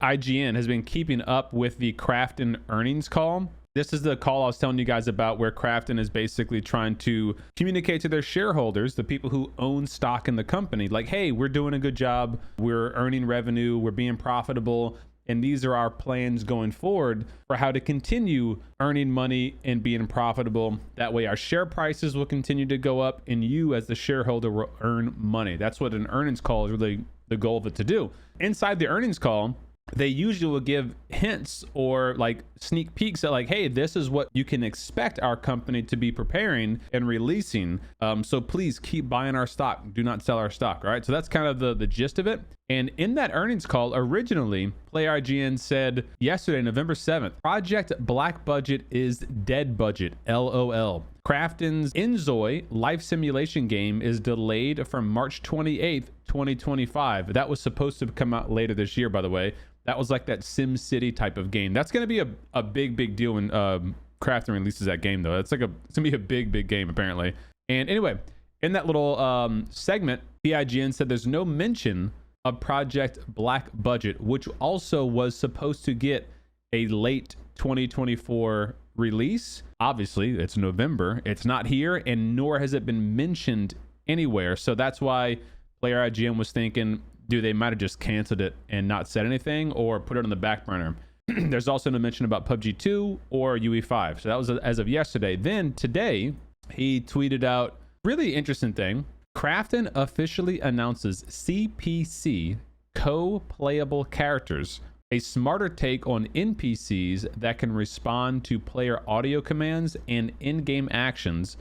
IGN has been keeping up with the Krafton earnings call. This is the call I was telling you guys about, where Krafton is basically trying to communicate to their shareholders, the people who own stock in the company, like, hey, we're doing a good job, we're earning revenue, we're being profitable, and these are our plans going forward for how to continue earning money and being profitable. That way our share prices will continue to go up and you as the shareholder will earn money. That's what an earnings call is really the goal of it to do. Inside the earnings call, they usually will give hints or like sneak peeks at like, hey, this is what you can expect our company to be preparing and releasing. So please keep buying our stock. Do not sell our stock. All right. So that's kind of the gist of it. And in that earnings call, originally, PlayIGN said yesterday, November 7th, Project Black Budget is dead budget, LOL. Krafton's Inzoi life simulation game is delayed from March 28th, 2025. That was supposed to come out later this year, by the way. That was like that Sim City type of game. That's going to be a big deal when Krafton releases that game, though. It's going to be a big game, apparently. And anyway, in that little segment, PIGN said there's no mention of Project Black Budget, which also was supposed to get a late 2024 release. Obviously, it's November. It's not here, and nor has it been mentioned anywhere. So that's why Player IGN was thinking, dude, they might have just canceled it and not said anything or put it on the back burner. There's also no mention about PUBG 2 or UE5. So that was as of yesterday. Then today, he tweeted out, really interesting thing. Krafton officially announces CPC Co Playable Characters, a smarter take on NPCs that can respond to player audio commands and in-game actions,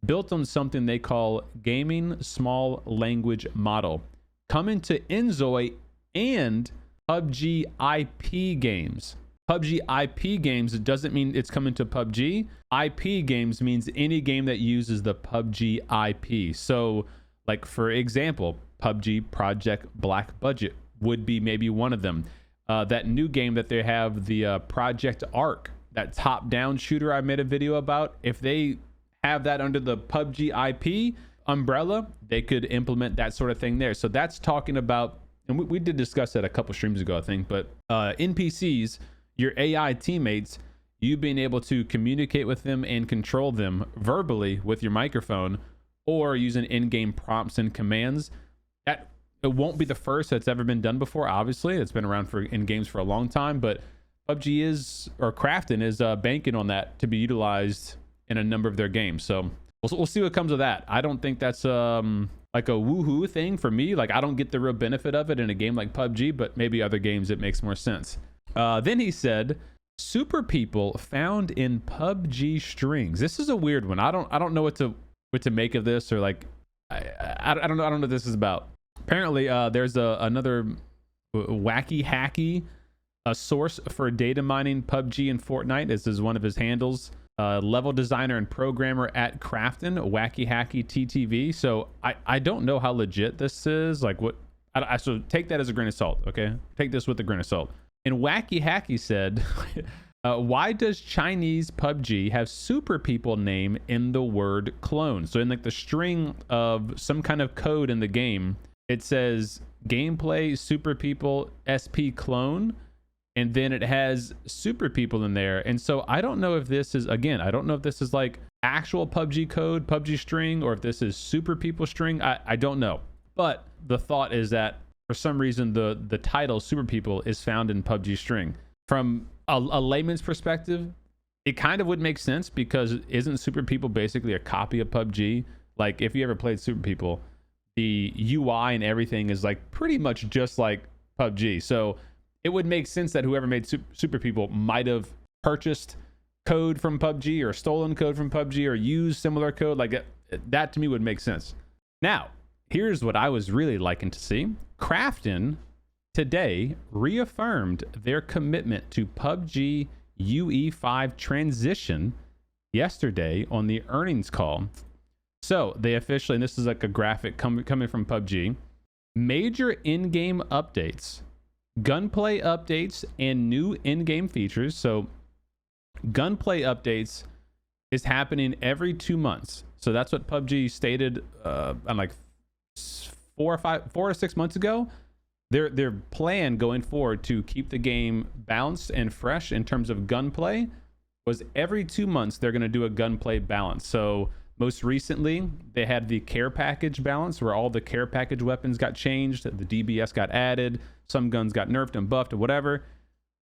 built on something they call Gaming Small Language Model, coming to Inzoi and PUBG IP games. PUBG IP games doesn't mean it's coming to PUBG. IP games means any game that uses the PUBG IP. So, like, for example, PUBG Project Black Budget would be maybe one of them. That new game that they have, the Project Arc, that top-down shooter I made a video about, if they have that under the PUBG IP umbrella, they could implement that sort of thing there. So that's talking about, and we did discuss that a couple streams ago, I think, but NPCs, your AI teammates, you being able to communicate with them and control them verbally with your microphone or using in-game prompts and commands. That it won't be the first that's ever been done before. Obviously, it's been around in games for a long time, but PUBG is, or Krafton is banking on that to be utilized in a number of their games. So we'll see what comes of that. I don't think that's like a woohoo thing for me. Like, I don't get the real benefit of it in a game like PUBG, but maybe other games it makes more sense. Then he said, super people found in PUBG strings. This is a weird one. I don't know what to make of this, or like I don't know what this is about. Apparently there's another wacky hacky source for data mining PUBG and Fortnite. This is one of his handles. Level designer and programmer at Krafton, wacky hacky TTV. So I don't know how legit this is. Like, what so take that as a grain of salt. Okay, take this with a grain of salt. And wacky hacky said, why does Chinese PUBG have super people name in the word clone? So in like the string of some kind of code in the game, it says gameplay super people SP clone, and then it has super people in there. And so I don't know if this is, again, I don't know if this is like actual PUBG code, PUBG string, or if this is super people string. I don't know. But the thought is that for some reason the title super people is found in PUBG string. From a layman's perspective, it kind of would make sense, because isn't super people basically a copy of PUBG? Like, if you ever played super people, the UI and everything is like pretty much just like PUBG. So it would make sense that whoever made super people might have purchased code from PUBG or stolen code from PUBG or used similar code. Like that to me would make sense. Now, here's what I was really liking to see. Krafton today reaffirmed their commitment to PUBG UE5 transition yesterday on the earnings call. So they officially, and this is like a graphic coming from PUBG, major in-game updates, gunplay updates, and new in-game features. So gunplay updates is happening every 2 months. So that's what PUBG stated on like 4 to 6 months ago. their plan going forward to keep the game balanced and fresh in terms of gunplay was every 2 months they're going to do a gunplay balance. So most recently they had the care package balance where all the care package weapons got changed, the DBS got added, some guns got nerfed and buffed or whatever.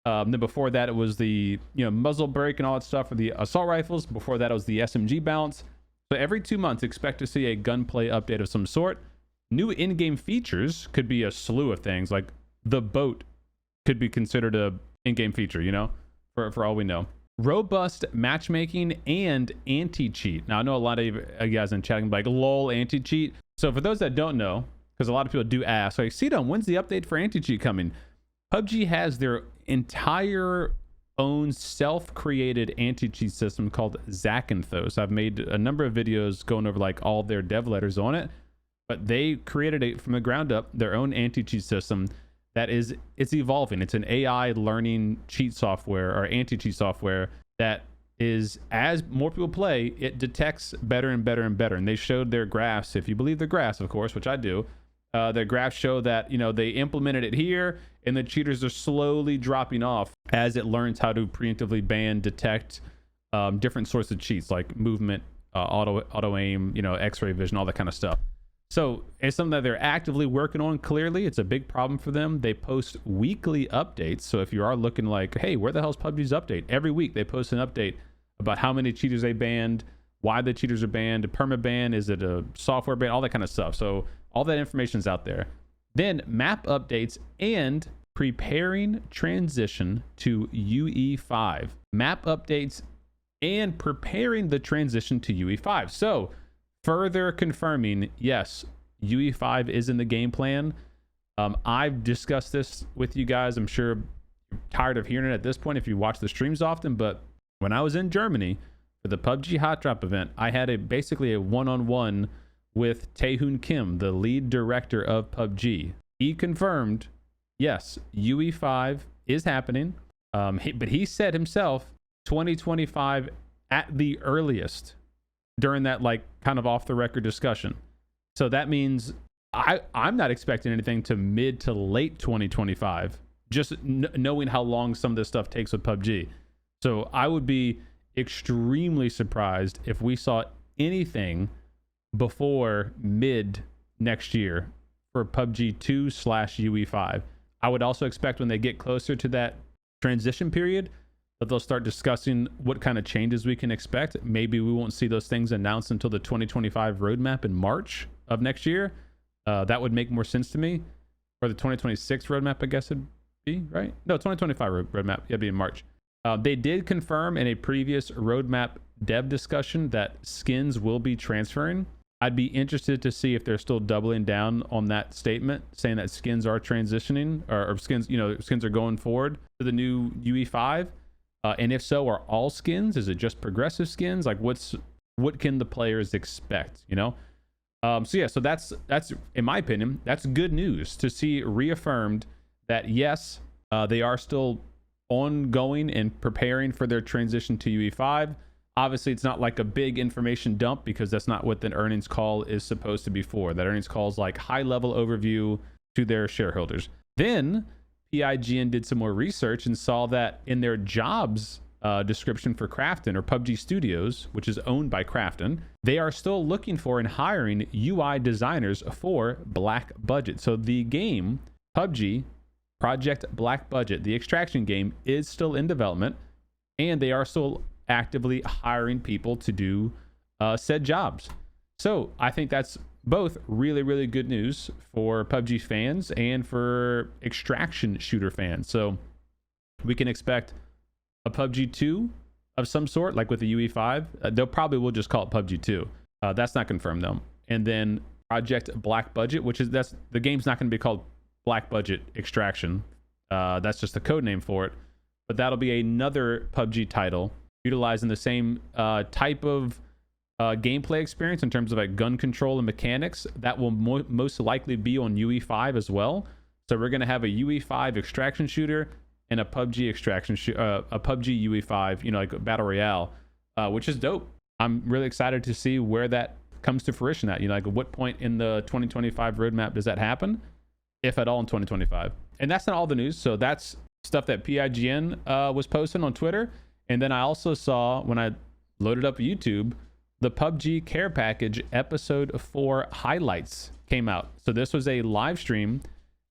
Then before that it was the muzzle break and all that stuff for the assault rifles. Before that it was the SMG balance. So every 2 months expect to see a gunplay update of some sort. New in-game features could be a slew of things, like the boat could be considered a in-game feature, for all we know. Robust matchmaking and anti-cheat. Now I know a lot of you guys in chatting like lol anti-cheat. So for those that don't know, because a lot of people do ask, like, CDome, when's the update for anti-cheat coming? PUBG has their entire own self-created anti-cheat system called Zakynthos. I've made a number of videos going over like all their dev letters on it, but they created it from the ground up, their own anti-cheat system it's evolving. It's an AI learning cheat software or anti-cheat software that is, as more people play, it detects better and better and better. And they showed their graphs, if you believe the graphs, of course, which I do. Their graphs show that they implemented it here, and the cheaters are slowly dropping off as it learns how to preemptively ban, detect different sorts of cheats like movement, auto aim, X-ray vision, all that kind of stuff. So it's something that they're actively working on. Clearly, it's a big problem for them. They post weekly updates. So if you are looking like, hey, where the hell's PUBG's update? Every week they post an update about how many cheaters they banned, why the cheaters are banned, a perma ban, is it a software ban, all that kind of stuff. So all that information is out there. Then map updates and preparing transition to UE5. Map updates and preparing the transition to UE5. So further confirming, yes, UE5 is in the game plan. I've discussed this with you guys. I'm sure you're tired of hearing it at this point if you watch the streams often, but when I was in Germany for the PUBG Hot Drop event, I had basically a one-on-one with Taehoon Kim, the lead director of PUBG. He confirmed, yes, UE5 is happening, but he said himself 2025 at the earliest during that kind of off the record discussion. So that means I'm not expecting anything to mid to late 2025, just knowing how long some of this stuff takes with PUBG. So I would be extremely surprised if we saw anything before mid next year for PUBG 2/UE5. I would also expect when they get closer to that transition period that they'll start discussing what kind of changes we can expect. Maybe we won't see those things announced until the 2025 roadmap in March of next year. That would make more sense to me. Or the 2026 roadmap, I guess it'd be, right? No, 2025 roadmap. It'd be in March. They did confirm in a previous roadmap dev discussion that skins will be transferring. I'd be interested to see if they're still doubling down on that statement, saying that skins are transitioning or skins, skins are going forward to the new UE5. And if so, are all skins? Is it just progressive skins? Like what can the players expect? So yeah, so that's in my opinion, that's good news to see reaffirmed that yes, they are still ongoing and preparing for their transition to UE5. Obviously, it's not like a big information dump because that's not what the earnings call is supposed to be for. That earnings call is like high-level overview to their shareholders. Then PIGN did some more research and saw that in their jobs description for Krafton or PUBG Studios, which is owned by Krafton, they are still looking for and hiring UI designers for Black Budget. So the game, PUBG Project Black Budget, the extraction game, is still in development, and they are still actively hiring people to do said jobs. So I think that's both really, really good news for PUBG fans and for extraction shooter fans. So we can expect a PUBG 2 of some sort, like with the UE5. They'll probably will just call it PUBG 2. That's not confirmed though. And then Project Black Budget, that's the game's not going to be called Black Budget Extraction. That's just the code name for it. But that'll be another PUBG title utilizing the same type of gameplay experience in terms of like gun control and mechanics. That will most likely be on UE5 as well. So we're going to have a UE5 extraction shooter and a PUBG extraction a PUBG UE5, like a battle royale, which is dope. I'm really excited to see where that comes to fruition at. Like at what point in the 2025 roadmap does that happen? if at all, in 2025. And that's not all the news. So that's stuff that PIGN was posting on Twitter. And then I also saw, when I loaded up YouTube, the PUBG Care Package episode 4 highlights came out. So this was a live stream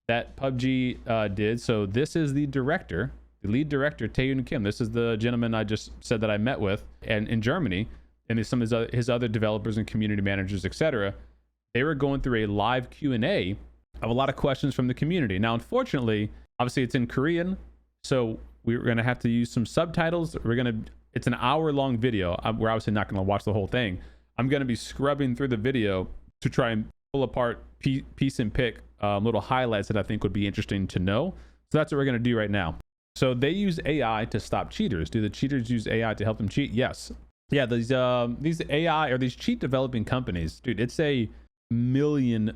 that PUBG did. So this is the director, the lead director, Taeyun Kim. This is the gentleman I just said that I met with and in Germany, and some of his other developers and community managers, etc. They were going through a live Q&A of a lot of questions from the community. Now, unfortunately, obviously it's in Korean, so we're going to have to use some subtitles. It's an hour-long video. We're obviously not going to watch the whole thing. I'm going to be scrubbing through the video to try and pull apart piece and pick little highlights that I think would be interesting to know. So that's what we're going to do right now. So they use AI to stop cheaters. Do the cheaters use AI to help them cheat? Yes. Yeah, these AI or these cheat developing companies, dude, it's a multi-million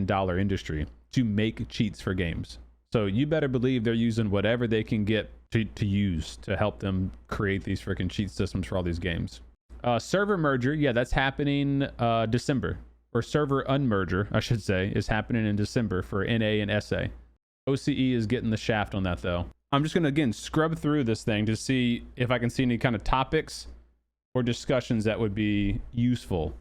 dollar industry to make cheats for games. So you better believe they're using whatever they can get to use to help them create these freaking cheat systems for all these games. Server merger, yeah, that's happening December. Or server unmerger, I should say, is happening in December for NA and SA. OCE is getting the shaft on that, though. I'm just going to, again, scrub through this thing to see if I can see any kind of topics or discussions that would be useful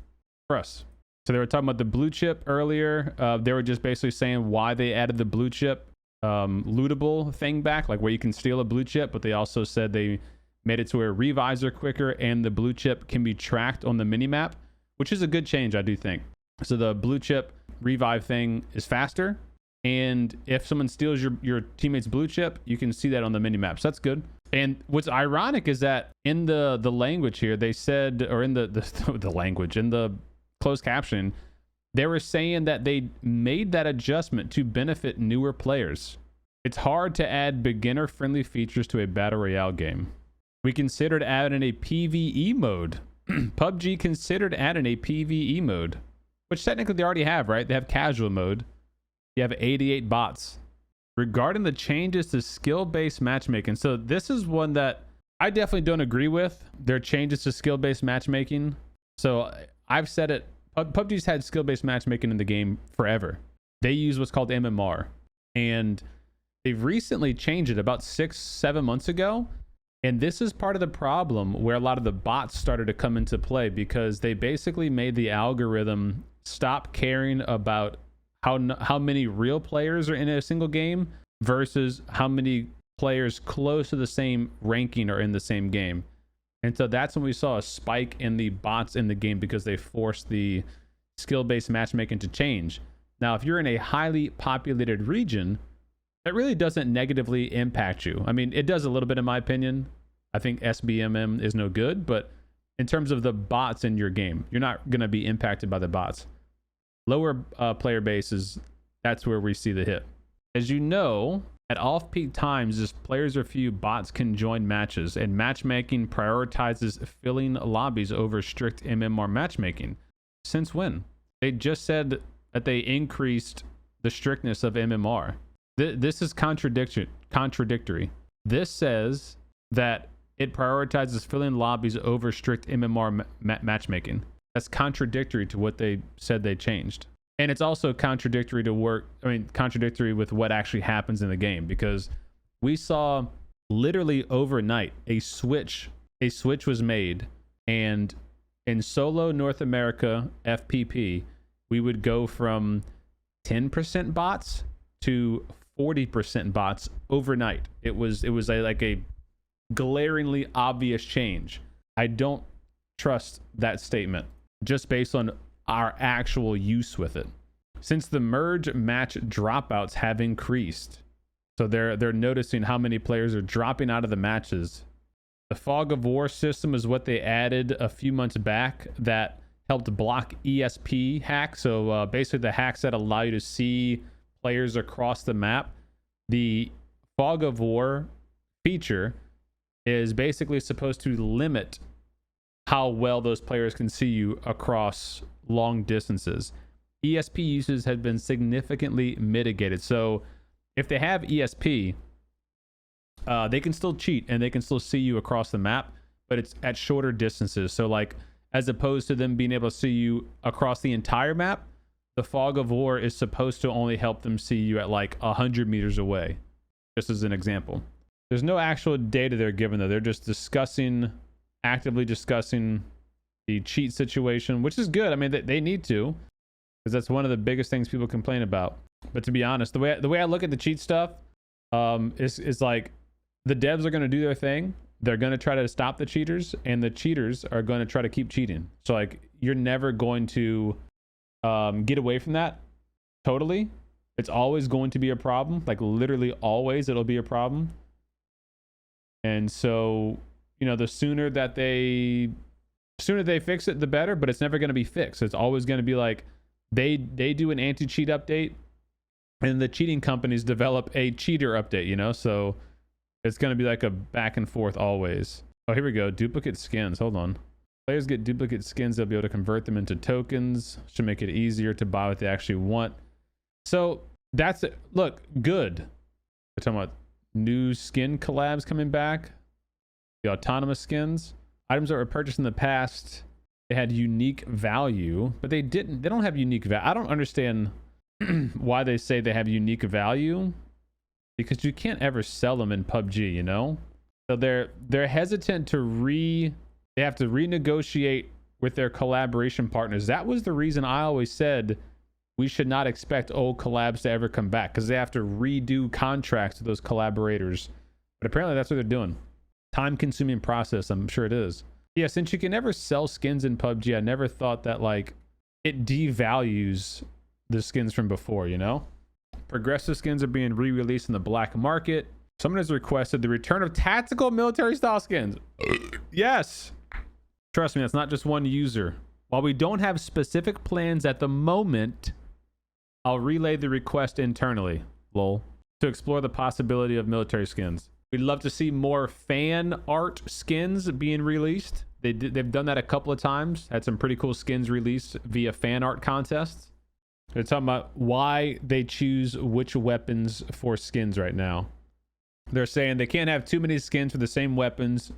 for us. So they were talking about the blue chip earlier. They were just basically saying why they added the blue chip lootable thing back, like where you can steal a blue chip, but they also said they made it to where revives are quicker and the blue chip can be tracked on the minimap, which is a good change, I do think. So the blue chip revive thing is faster, and if someone steals your teammate's blue chip, you can see that on the minimap. So that's good. And what's ironic is that in the language here, they said, or in the language, in the closed caption, they were saying that they made that adjustment to benefit newer players. It's hard to add beginner-friendly features to a battle royale game. We considered adding a PvE mode. PUBG considered adding a PvE mode, which technically they already have, right? They have casual mode. You have 88 bots. Regarding the changes to skill-based matchmaking, so this is one that I definitely don't agree with. Their changes to skill-based matchmaking. So I've said it. PUBG's had skill-based matchmaking in the game forever. They use what's called MMR, and they've recently changed it about 6-7 months ago. And this is part of the problem where a lot of the bots started to come into play, because they basically made the algorithm stop caring about how many real players are in a single game versus how many players close to the same ranking are in the same game. And so that's when we saw a spike in the bots in the game, because they forced the skill-based matchmaking to change. Now, if you're in a highly populated region, that really doesn't negatively impact you. I mean, it does a little bit in my opinion. I think SBMM is no good, but in terms of the bots in your game, you're not going to be impacted by the bots. Lower player bases, that's where we see the hit. As you know, at off-peak times, as players are few, bots can join matches, and matchmaking prioritizes filling lobbies over strict MMR matchmaking. Since when? They just said that they increased the strictness of MMR. This is contradictory. This says that it prioritizes filling lobbies over strict MMR matchmaking. That's contradictory to what they said they changed. And it's also contradictory contradictory with what actually happens in the game, because we saw literally overnight a switch was made, and in solo North America FPP, we would go from 10% bots to 40% bots overnight. It was like a glaringly obvious change. I don't trust that statement just based on our actual use with it. Since the merge match dropouts have increased, so they're noticing how many players are dropping out of the matches. The Fog of War system is what they added a few months back that helped block ESP hacks. So basically the hacks that allow you to see players across the map. The Fog of War feature is basically supposed to limit how well those players can see you across long distances. ESP uses have been significantly mitigated. So if they have ESP, they can still cheat and they can still see you across the map, but it's at shorter distances. So like, as opposed to them being able to see you across the entire map, the fog of war is supposed to only help them see you at like 100 meters away, just as an example. There's no actual data they're given though. They're just actively discussing the cheat situation, which is good. I mean, they need to, because that's one of the biggest things people complain about. But to be honest, the way I look at the cheat stuff is like the devs are going to do their thing. They're going to try to stop the cheaters, and the cheaters are going to try to keep cheating. So like you're never going to get away from that totally. It's always going to be a problem. Like literally always it'll be a problem. And so, you know, the sooner they fix it, the better, but it's never going to be fixed. It's always going to be like they do an anti-cheat update and the cheating companies develop a cheater update, you know? So it's going to be like a back and forth always. Oh, here we go. Duplicate skins. Hold on. Players get duplicate skins. They'll be able to convert them into tokens. Should make it easier to buy what they actually want. So that's it. Look, good. We're talking about new skin collabs coming back. The autonomous skins. Items that were purchased in the past, they had unique value, but they don't have unique value. I don't understand why they say they have unique value, because you can't ever sell them in PUBG, you know? So they're hesitant to they have to renegotiate with their collaboration partners. That was the reason I always said we should not expect old collabs to ever come back, because they have to redo contracts with those collaborators. But apparently that's what they're doing. Time-consuming process, I'm sure it is. Yeah, since you can never sell skins in PUBG, I never thought that like it devalues the skins from before, you know? Progressive skins are being re-released in the black market. Someone has requested the return of tactical military style skins. Yes. Trust me, that's not just one user. While we don't have specific plans at the moment, I'll relay the request internally, lol, to explore the possibility of military skins. We'd love to see more fan art skins being released. They've done that a couple of times. Had some pretty cool skins released via fan art contests. They're talking about why they choose which weapons for skins right now. They're saying they can't have too many skins for the same weapons,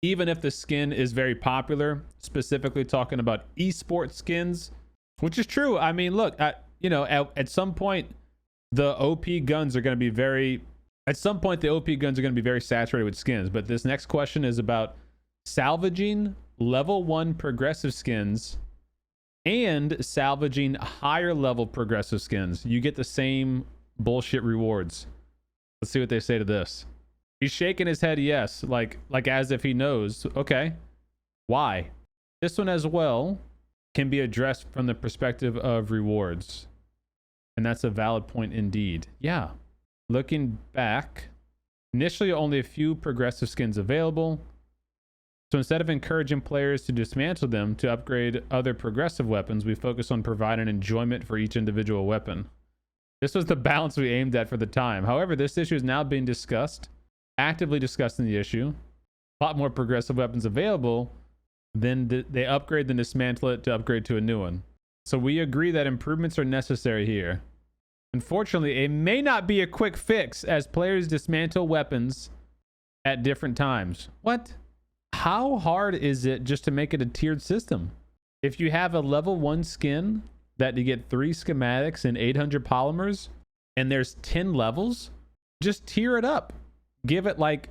even if the skin is very popular, specifically talking about esports skins, which is true. I mean, look, at some point, the OP guns are going to be very saturated with skins. But this next question is about salvaging level 1 progressive skins and salvaging higher level progressive skins. You get the same bullshit rewards. Let's see what they say to this. He's shaking his head yes, like as if he knows. Okay, why? This one as well can be addressed from the perspective of rewards, and that's a valid point indeed. Yeah, looking back, initially only a few progressive skins available. So instead of encouraging players to dismantle them to upgrade other progressive weapons, we focus on providing enjoyment for each individual weapon. This was the balance we aimed at for the time. However, this issue is now being discussed, actively discussing the issue. A lot more progressive weapons available, then they upgrade, then dismantle it to upgrade to a new one. So we agree that improvements are necessary here. Unfortunately, it may not be a quick fix as players dismantle weapons at different times. What? How hard is it just to make it a tiered system? If you have a level 1 skin that you get 3 schematics and 800 polymers and there's 10 levels, just tier it up. Give it like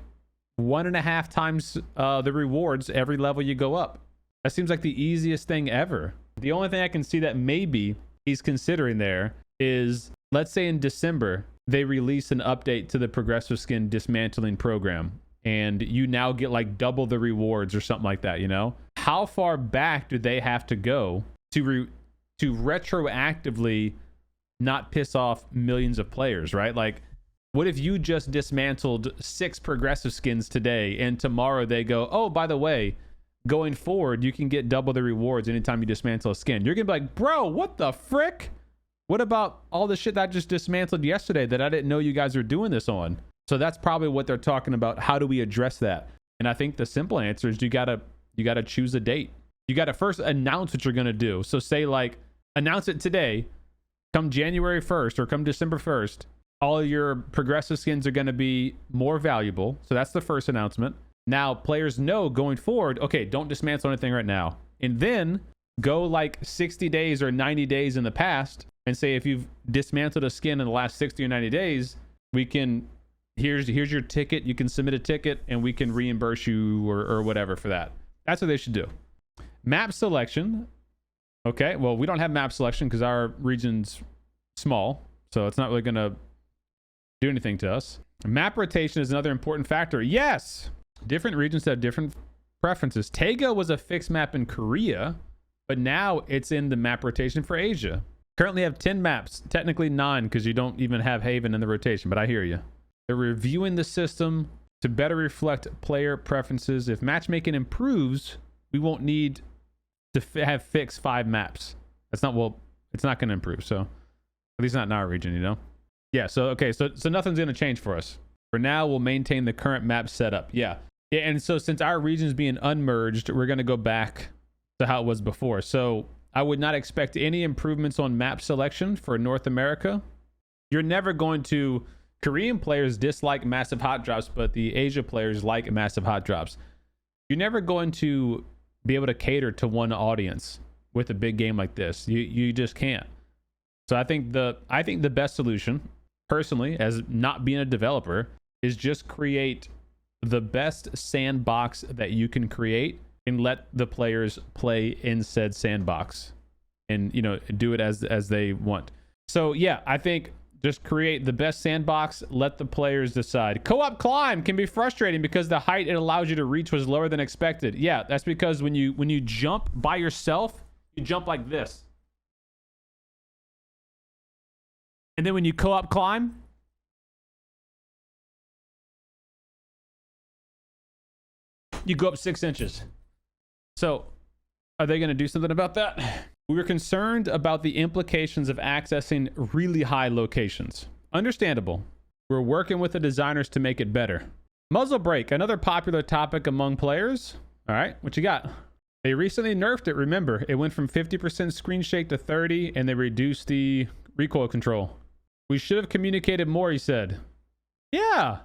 1.5 times the rewards every level you go up. That seems like the easiest thing ever. The only thing I can see that maybe he's considering there is, let's say in December, they release an update to the progressive skin dismantling program, and you now get like double the rewards or something like that, you know? How far back do they have to go to retroactively not piss off millions of players, right? Like, what if you just dismantled 6 progressive skins today and tomorrow they go, oh, by the way, going forward, you can get double the rewards anytime you dismantle a skin. You're going to be like, bro, what the frick? What about all the shit that I just dismantled yesterday that I didn't know you guys were doing this on? So that's probably what they're talking about. How do we address that? And I think the simple answer is you gotta choose a date. You gotta first announce what you're gonna do. So say like, announce it today, come January 1st or come December 1st, all your progressive skins are gonna be more valuable. So that's the first announcement. Now players know going forward, okay, don't dismantle anything right now. And then go like 60 days or 90 days in the past and say, if you've dismantled a skin in the last 60 or 90 days, we can, here's your ticket. You can submit a ticket and we can reimburse you or whatever for that. That's what they should do. Map selection. Okay, well, we don't have map selection because our region's small, so it's not really going to do anything to us. Map rotation is another important factor. Yes, different regions have different preferences. Taega was a fixed map in Korea, but now it's in the map rotation for Asia. Currently have 10 maps, technically 9 because you don't even have Haven in the rotation, but I hear you. They're reviewing the system to better reflect player preferences. If matchmaking improves, we won't need to have fixed 5 maps. That's not, well, it's not going to improve. So at least not in our region, you know? Yeah. So, okay. So nothing's going to change for us. For now, we'll maintain the current map setup. Yeah. Yeah. And so since our region is being unmerged, we're going to go back to how it was before. So I would not expect any improvements on map selection for North America. You're never going to, Korean players dislike massive hot drops, but the Asia players like massive hot drops. You're never going to be able to cater to one audience with a big game like this. You just can't. So I think the best solution, personally, as not being a developer, is just create the best sandbox that you can create and let the players play in said sandbox and, you know, do it as they want. So yeah, I think just create the best sandbox, let the players decide. Co-op climb can be frustrating because the height it allows you to reach was lower than expected. Yeah, that's because when you jump by yourself, you jump like this. And then when you co-op climb, you go up 6 inches. So are they going to do something about that? We were concerned about the implications of accessing really high locations. Understandable. We're working with the designers to make it better. Muzzle break, another popular topic among players. All right, what you got? They recently nerfed it, remember. It went from 50% screen shake to 30, and they reduced the recoil control. We should have communicated more, he said. Yeah.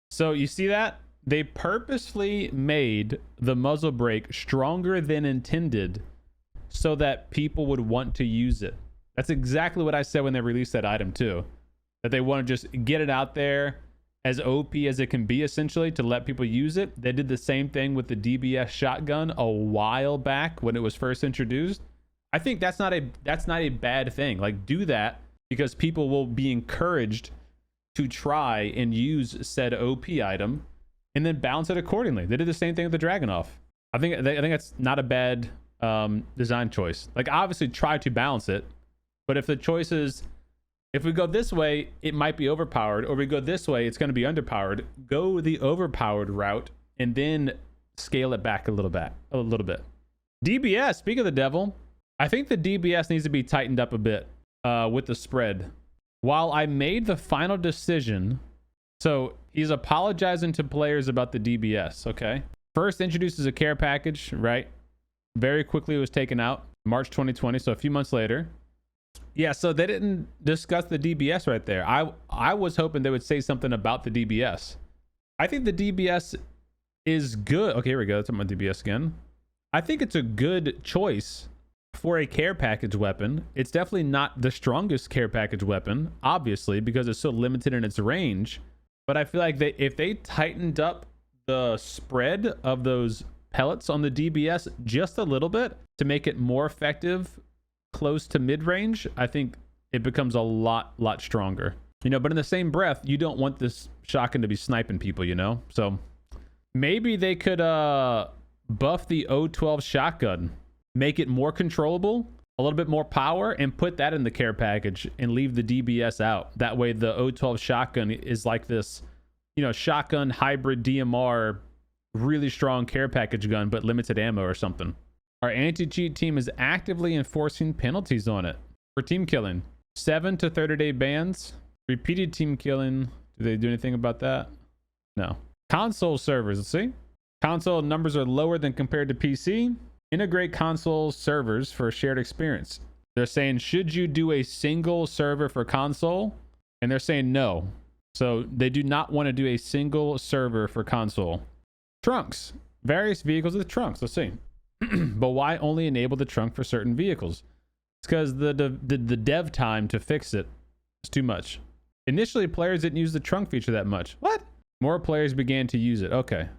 So you see that? They purposely made the muzzle brake stronger than intended so that people would want to use it. That's exactly what I said when they released that item too. That they want to just get it out there as OP as it can be, essentially, to let people use it. They did the same thing with the DBS shotgun a while back when it was first introduced. I think that's not a bad thing. Like, do that because people will be encouraged to try and use said OP item and then balance it accordingly. They did the same thing with the Dragunov. I think that's not a bad design choice. Like, obviously try to balance it, but if the choice is, if we go this way, it might be overpowered, or we go this way, it's going to be underpowered. Go the overpowered route and then scale it back a little bit. DBS, speak of the devil, I think the DBS needs to be tightened up a bit with the spread. While I made the final decision, so he's apologizing to players about the DBS, okay? First introduces a care package, right? Very quickly it was taken out, March 2020, so a few months later. Yeah, so they didn't discuss the DBS right there. I was hoping they would say something about the DBS. I think the DBS is good. Okay, here we go. Let's talk about DBS again. I think it's a good choice for a care package weapon. It's definitely not the strongest care package weapon, obviously, because it's so limited in its range. But I feel like if they tightened up the spread of those pellets on the DBS just a little bit to make it more effective close to mid-range, I think it becomes a lot stronger. You know, but in the same breath, you don't want this shotgun to be sniping people, you know? So maybe they could buff the O12 shotgun, make it more controllable, a little bit more power, and put that in the care package and leave the DBS out. That way the O12 shotgun is like this, you know, shotgun hybrid DMR, really strong care package gun, but limited ammo or something. Our anti-cheat team is actively enforcing penalties on it for team killing. 7 to 30-day bans. Repeated team killing. Do they do anything about that? No. Console servers. Let's see. Console numbers are lower than compared to PC. Integrate console servers for a shared experience. They're saying, should you do a single server for console? And they're saying no. So they do not want to do a single server for console. Trunks. Various vehicles with trunks. Let's see. But why only enable the trunk for certain vehicles? It's because the dev time to fix it is too much. Initially, players didn't use the trunk feature that much. What? More players began to use it. Okay.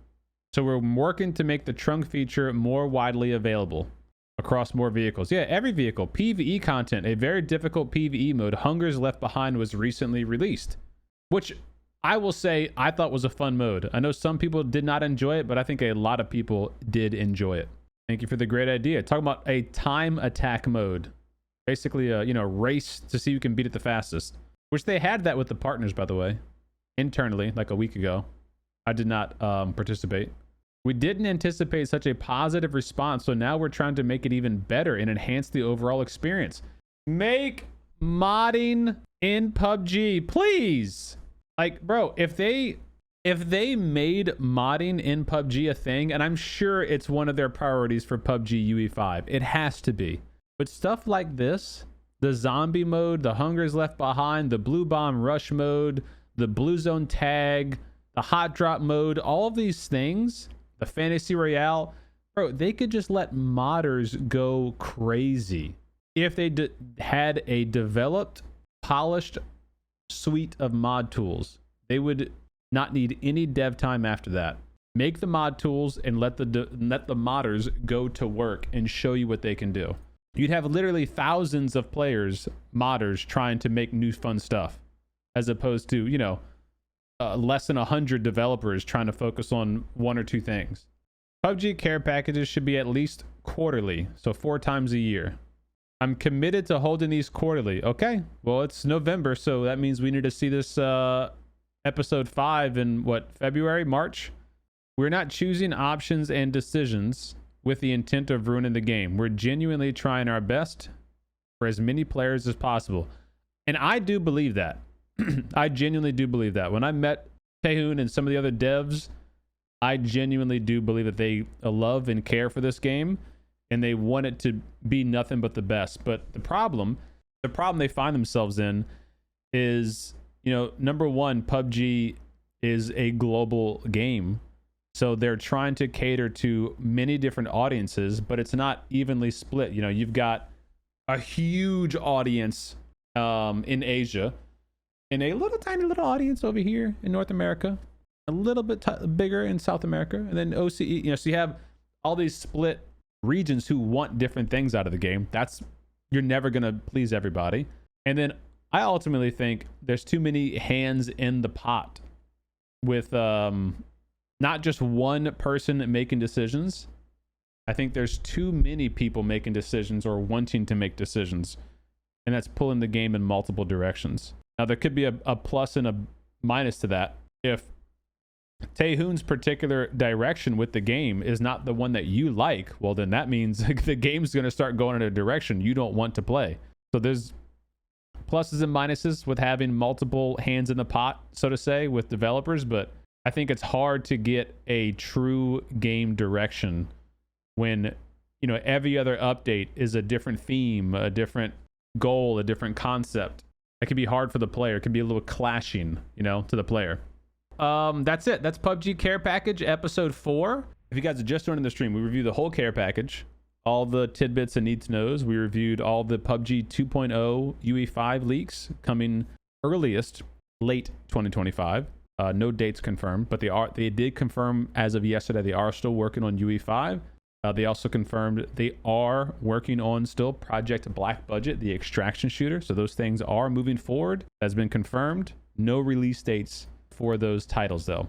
So we're working to make the trunk feature more widely available across more vehicles. Yeah, every vehicle. PvE content, a very difficult PvE mode, Hunger's Left Behind, was recently released, which I will say I thought was a fun mode. I know some people did not enjoy it, but I think a lot of people did enjoy it. Thank you for the great idea. Talking about a time attack mode. Basically a, race to see who can beat it the fastest. Which they had that with the partners, by the way. Internally, like a week ago. I did not participate. We didn't anticipate such a positive response, so now we're trying to make it even better and enhance the overall experience. Make modding in PUBG, please. Like, bro, if they made modding in PUBG a thing, and I'm sure it's one of their priorities for PUBG UE5, it has to be. But stuff like this, the zombie mode, the Hunger's Left Behind, the Blue Bomb Rush mode, the Blue Zone Tag, the Hot Drop mode, all of these things, the Fantasy Royale, bro, they could just let modders go crazy. If they had a developed, polished suite of mod tools, they would not need any dev time after that. Make the mod tools and let the modders go to work and show you what they can do. You'd have literally thousands of players, modders, trying to make new fun stuff, as opposed to, less than 100 developers trying to focus on one or two things. PUBG Care Packages should be at least quarterly, so 4 times a year. I'm committed to holding these quarterly. Okay, well, it's November, so that means we need to see this episode 5 in February, March? We're not choosing options and decisions with the intent of ruining the game. We're genuinely trying our best for as many players as possible. And I do believe that. I genuinely do believe that. When I met Taehoon and some of the other devs, I genuinely do believe that they love and care for this game, and they want it to be nothing but the best. But the problem they find themselves in is, number one, PUBG is a global game. So they're trying to cater to many different audiences, but it's not evenly split. You've got a huge audience in Asia, and a tiny little audience over here in North America, a little bit bigger in South America, and then OCE. So you have all these split regions who want different things out of the game. You're never going to please everybody. And then I ultimately think there's too many hands in the pot with not just one person making decisions. I think there's too many people making decisions or wanting to make decisions, and that's pulling the game in multiple directions. Now, there could be a plus and a minus to that. If Taehoon's particular direction with the game is not the one that you like, well, then that means the game's going to start going in a direction you don't want to play. So there's pluses and minuses with having multiple hands in the pot, so to say, with developers, but I think it's hard to get a true game direction when, every other update is a different theme, a different goal, a different concept. It can be hard for the player. It can be a little clashing, to the player. That's it. That's PUBG Care Package episode 4. If you guys are just joining the stream, we reviewed the whole care package, all the tidbits and need to knows. We reviewed all the PUBG 2.0 UE5 leaks coming earliest late 2025. No dates confirmed, but they did confirm as of yesterday they are still working on UE5. They also confirmed they are working on still Project Black Budget, the extraction shooter. So those things are moving forward. Has been confirmed. No release dates for those titles though.